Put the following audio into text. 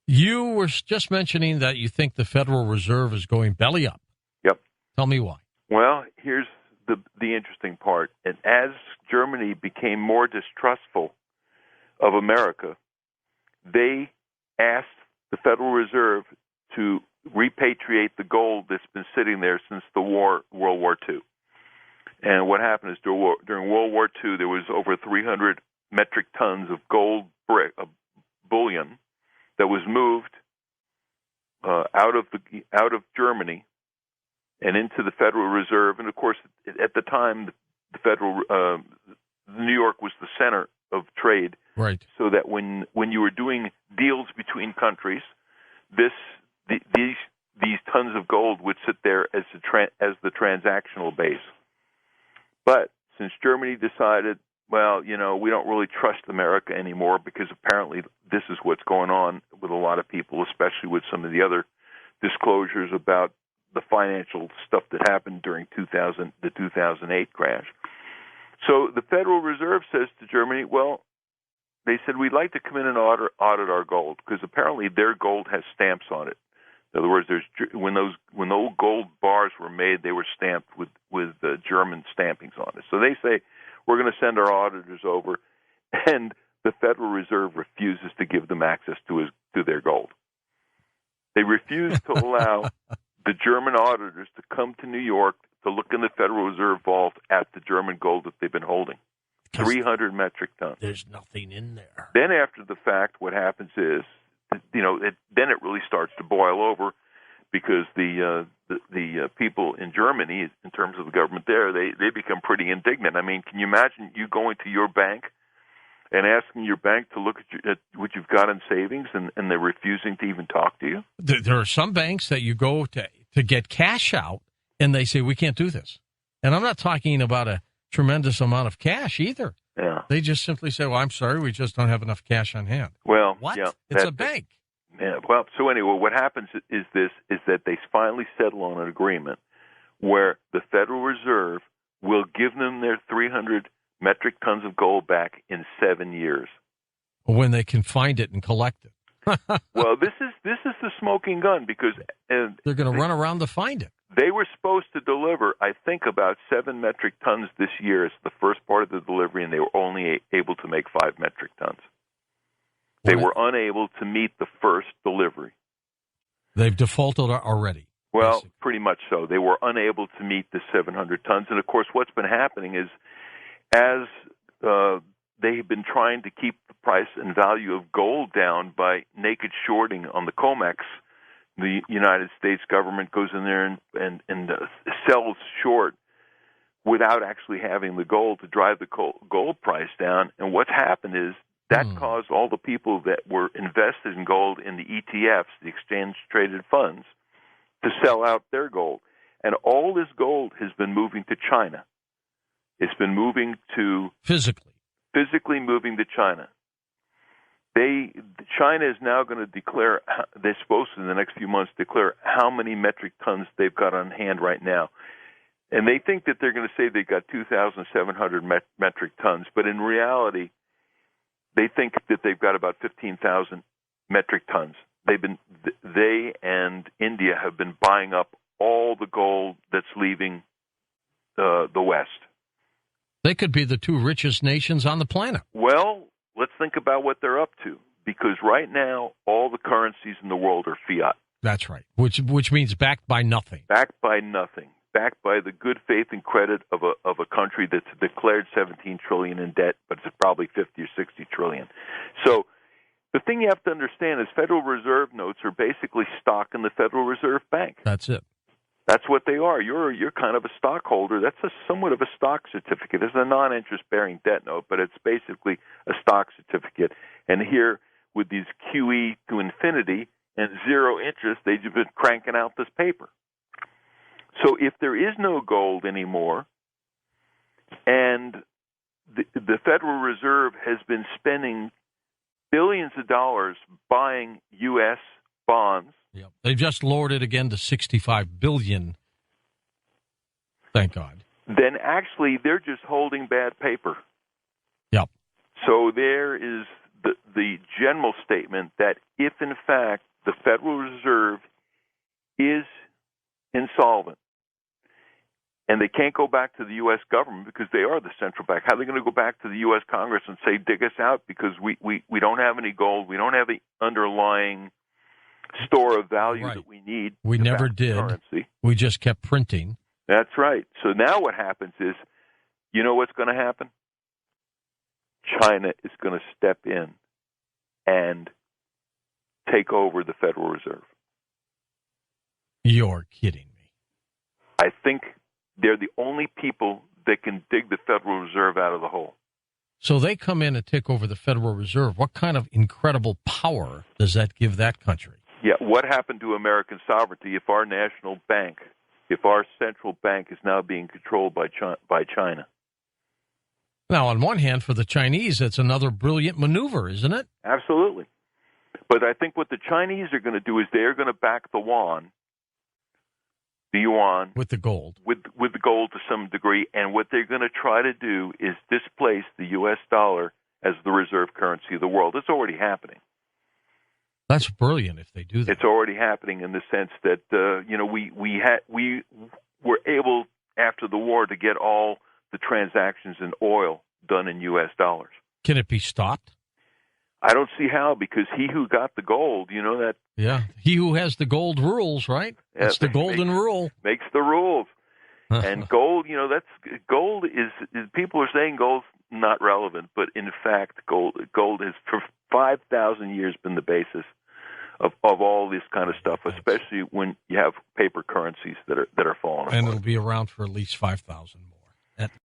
You were just mentioning that you think the Federal Reserve is going belly up. Yep. Tell me why. Well, here's the interesting part. And as Germany became more distrustful of America, they asked the Federal Reserve to repatriate the gold that's been sitting there since the World War II. And what happened is during World War II, there was over 300 metric tons of gold bullion that was moved out of Germany and into the Federal Reserve. And of course, at the time, New York was the center of trade. Right. So that when you were doing deals between countries, these tons of gold would sit there as the transactional base. But since Germany decided, well, we don't really trust America anymore because apparently this is what's going on with a lot of people, especially with some of the other disclosures about the financial stuff that happened during the 2008 crash. So the Federal Reserve says to Germany, well, they said, we'd like to come in and audit our gold because apparently their gold has stamps on it. In other words, when those gold bars were made, they were stamped with German stampings on it. So they say, we're going to send our auditors over, and the Federal Reserve refuses to give them access to their gold. They refuse to allow the German auditors to come to New York to look in the Federal Reserve vault at the German gold that they've been holding. 300 metric tons. There's nothing in there. Then after the fact, what happens is, then it really starts to boil over because the people in Germany, in terms of the government there, they become pretty indignant. I mean, can you imagine you going to your bank and asking your bank to look at what you've got in savings, and they're refusing to even talk to you? There are some banks that you go to get cash out, and they say, we can't do this. And I'm not talking about a tremendous amount of cash either. Yeah. They just simply say, well, I'm sorry, we just don't have enough cash on hand. Well, what? Yeah, it's a bank. Yeah. Well, so anyway, what happens is that they finally settle on an agreement where the Federal Reserve will give them their 300 metric tons of gold back in 7 years. When they can find it and collect it. Well, this is the smoking gun because they're going to run around to find it. They were supposed to deliver, I think, about 7 metric tons this year as the first part of the delivery, and they were only able to make 5 metric tons. They were unable to meet the first delivery. They've defaulted already. Well, basically. Pretty much so. They were unable to meet the 700 tons. And, of course, what's been happening is as they've been trying to keep the price and value of gold down by naked shorting on the COMEX, the United States government goes in there and sells short without actually having the gold to drive the gold price down. And what's happened is that caused all the people that were invested in gold in the ETFs, the exchange-traded funds, to sell out their gold. And all this gold has been moving to China. It's been moving to... Physically moving to China. China is now going to declare, they're supposed to in the next few months declare how many metric tons they've got on hand right now. And they think that they're going to say they've got 2,700 metric tons, but in reality, they think that they've got about 15,000 metric tons. They and India have been buying up all the gold that's leaving the West. They could be the two richest nations on the planet. Well, let's think about what they're up to, because right now all the currencies in the world are fiat. That's right, which means backed by nothing. Backed by nothing. Backed by the good faith and credit of a country that's declared $17 trillion in debt, but it's probably 50 or 60 trillion. So the thing you have to understand is Federal Reserve notes are basically stock in the Federal Reserve Bank. That's it. That's what they are. You're kind of a stockholder. That's somewhat of a stock certificate. It's a non-interest-bearing debt note, but it's basically a stock certificate. And here, with these QE to infinity and zero interest, they've been cranking out this paper. So if there is no gold anymore, and the Federal Reserve has been spending billions of dollars buying U.S. bonds. Yep. They've just lowered it again to $65 billion. Thank God. Then actually they're just holding bad paper. Yep. So there is the general statement that if in fact the Federal Reserve is insolvent and they can't go back to the U.S. government because they are the central bank, how are they going to go back to the U.S. Congress and say, dig us out because we don't have any gold, we don't have the underlying store of value that we need? We never did. Currency. We just kept printing. That's right. So now what happens is, you know what's going to happen? China is going to step in and take over the Federal Reserve. You're kidding me. I think they're the only people that can dig the Federal Reserve out of the hole. So they come in and take over the Federal Reserve. What kind of incredible power does that give that country? Yeah, what happened to American sovereignty if our national bank, if our central bank is now being controlled by China? Now, on one hand, for the Chinese, it's another brilliant maneuver, isn't it? Absolutely. But I think what the Chinese are going to do is they're going to back the yuan, with the gold, with the gold to some degree, and what they're going to try to do is displace the U.S. dollar as the reserve currency of the world. It's already happening. That's brilliant if they do that. It's already happening in the sense that we were able after the war to get all the transactions in oil done in U.S. dollars. Can it be stopped? I don't see how, because he who got the gold, you know that. Yeah, he who has the gold rules, right? It's the golden rule. Makes the rules. And gold, gold is people are saying gold's not relevant, but in fact, gold has for 5,000 years been the basis of all this kind of stuff, especially when you have paper currencies that are falling apart. And it'll be around for at least 5,000 more.